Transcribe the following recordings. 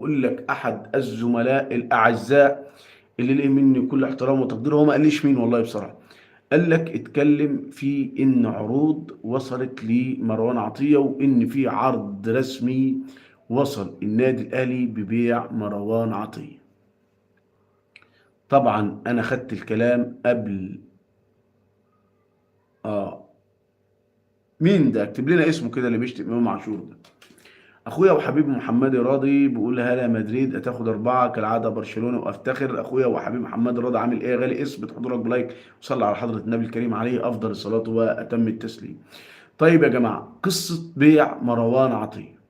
بقول لك احد الزملاء الاعزاء اللي ليه مني كل احترام وتقدير، هو ما قاليش مين والله بصراحه. قال لك اتكلم في ان عروض وصلت لمروان عطيه، وان في عرض رسمي وصل النادي الاهلي ببيع مروان عطيه. طبعا انا خدت الكلام قبل. اه مين ده؟ اكتب لنا اسمه كده اللي بيشتم امام عاشور ده. اخويا وحبيبي محمد راضي بيقول هلا مدريد هتاخد 4 كالعاده برشلونه وافتخر. اخويا وحبيبي محمد راضي عامل ايه يا غالي؟ اثبت حضورك بلايك وصلي على حضره النبي الكريم عليه افضل الصلاه واتم التسليم. طيب يا جماعه، قصه بيع مروان عطيه،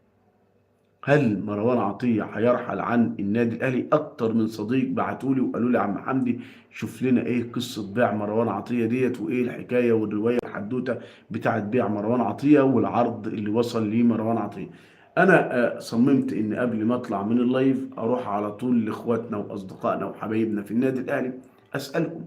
هل مروان عطيه هيرحل عن النادي الاهلي؟ اكتر من صديق بعتوا لي وقالوا لي يا عم حمدي شوف لنا ايه قصه بيع مروان عطيه ديت، وايه الحكايه والروايه الحدوته بتاعت بيع مروان عطيه والعرض اللي وصل لمروان عطيه. انا صممت ان قبل ما اطلع من اللايف اروح على طول لاخواتنا واصدقائنا وحبايبنا في النادي الاهلي اسالهم،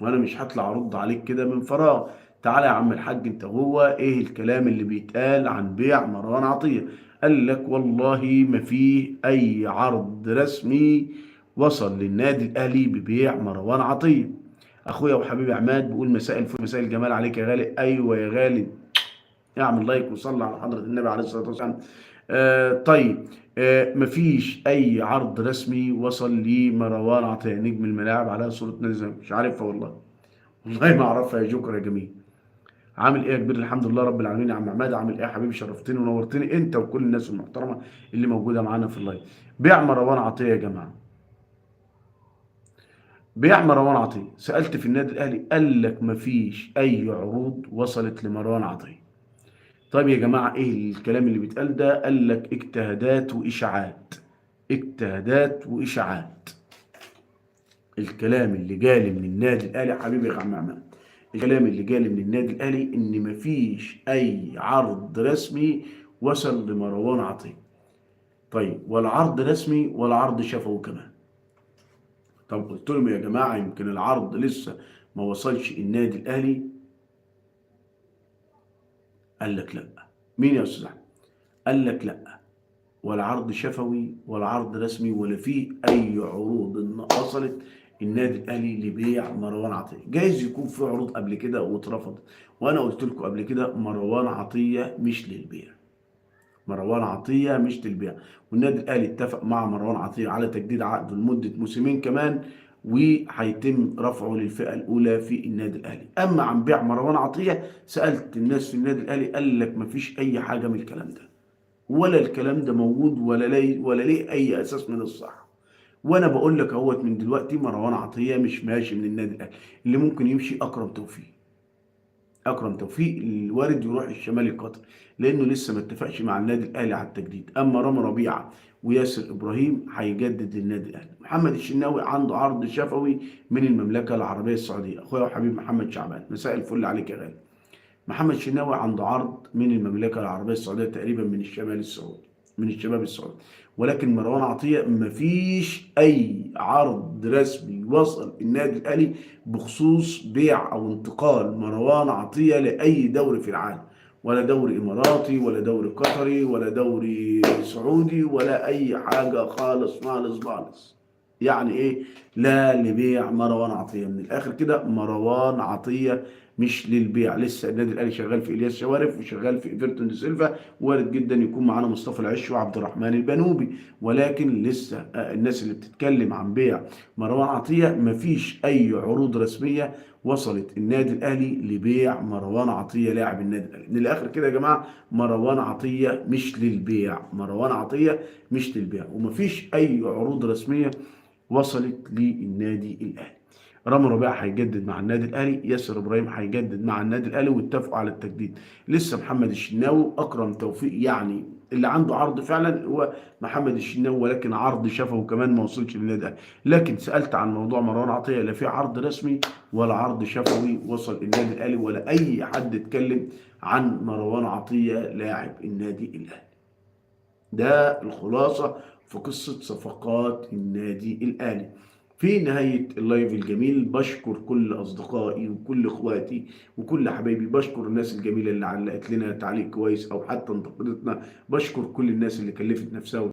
وانا مش هطلع ارد عليك كده من فراغ. تعالى يا عم الحاج، انت هو ايه الكلام اللي بيتقال عن بيع مروان عطية؟ قال لك والله ما فيه اي عرض رسمي وصل للنادي الاهلي ببيع مروان عطية. اخويا وحبيبي عماد بيقول مساء الفل مساء الجمال عليك يا غالي. ايوه يا غالي، اعمل لايك وصلي على حضرة النبي عليه الصلاة والسلام. طيب، مفيش اي عرض رسمي وصل لمروان عطية نجم الملاعب على صورة نادي الزمالك. مش عارفها والله، والله ما اعرفها يا جوكر يا جميل. عامل ايه يا كبير؟ الحمد لله رب العالمين. يا عم عماد عامل ايه يا حبيبي؟ شرفتني ونورتني انت وكل الناس المحترمه اللي موجوده معانا في اللايف. بيع مروان عطيه يا جماعه، بيع مروان عطيه. سالت في النادي الاهلي قال لك مفيش اي عروض وصلت لمروان عطيه. طيب يا جماعه ايه الكلام اللي بيتقال ده؟ قال لك اجتهادات واشاعات، اجتهادات واشاعات. الكلام اللي جالي من النادي الاهلي حبيبي يا عم عماد، الكلام اللي جالي من النادي الاهلي ان مفيش اي عرض رسمي وصل لمروان عطيه. طيب، ولا عرض رسمي ولا عرض شفوي كمان. طب قلت لهم يا جماعه يمكن العرض لسه ما وصلش النادي الاهلي. قال لك لا. مين يا استاذ احمد؟ قال لك لا، ولا عرض شفوي ولا عرض رسمي ولا في اي عروض وصلت النادي الاهلي لبيع مروان عطيه. جايز يكون في عروض قبل كده واترفضت، وانا قلت لكم قبل كده مروان عطيه مش للبيع، مروان عطيه مش للبيع. والنادي الاهلي اتفق مع مروان عطيه على تجديد عقده لمده موسمين كمان، وهيتم رفعه للفئه الاولى في النادي الاهلي. اما عن بيع مروان عطيه، سالت الناس في النادي الاهلي قال لك مفيش اي حاجه من الكلام ده، ولا الكلام ده موجود ولا ليه اي اساس من الصحه. وانا بقول لك اهوت من دلوقتي مروان عطيه مش ماشي من النادي الاهلي. اللي ممكن يمشي اكرم توفيق، اكرم توفيق الوارد يروح الشمال القطري لانه لسه ما اتفقش مع النادي الاهلي على التجديد. اما رامي ربيعه وياسر ابراهيم هيجدد للنادي الاهلي. محمد الشناوي عنده عرض شفوي من المملكه العربيه السعوديه. اخويا وحبيبي محمد شعبان مساء الفل عليك يا غالي. محمد شناوي عنده عرض من المملكة العربية السعودية تقريبا من الشمال السعودي، من الشباب السعودي. ولكن مروان عطية مفيش أي عرض رسمي وصل النادي الأهلي بخصوص بيع أو انتقال مروان عطية لأي دوري في العالم، ولا دوري إماراتي ولا دوري قطري ولا دوري سعودي ولا أي حاجة خالص خالص خالص. يعني إيه؟ لا لبيع مروان عطية. من الآخر كده مروان عطية مش للبيع. لسه النادي الاهلي شغال في الياس شوارف وشغال في ايفرتون دي سيلفا، وارد جدا يكون معانا مصطفى العش وعبد الرحمن البنوبي. ولكن لسه الناس اللي بتتكلم عن بيع مروان عطيه مفيش اي عروض رسميه وصلت النادي الاهلي لبيع مروان عطيه لاعب النادي الاهلي. من الاخر كده يا جماعه مروان عطيه مش للبيع، مروان عطيه مش للبيع، ومفيش اي عروض رسميه وصلت للنادي الاهلي. رامي ربيعه هيجدد مع النادي الاهلي، ياسر ابراهيم هيجدد مع النادي الاهلي واتفقوا على التجديد. لسه محمد الشناوي اكرم توفيق، يعني اللي عنده عرض فعلا هو محمد الشناوي، ولكن عرض شافه كمان ما وصلش للنادي الاهلي. لكن سالت عن موضوع مروان عطيه، لا في عرض رسمي ولا عرض شفوي وصل النادي الاهلي، ولا اي حد اتكلم عن مروان عطيه لاعب النادي الاهلي. ده الخلاصة في قصة صفقات النادي الأهلي. في نهاية اللايف الجميل بشكر كل أصدقائي وكل إخواتي وكل حبايبي، بشكر الناس الجميلة اللي علقت لنا تعليق كويس أو حتى انتقدتنا، بشكر كل الناس اللي كلفت نفسها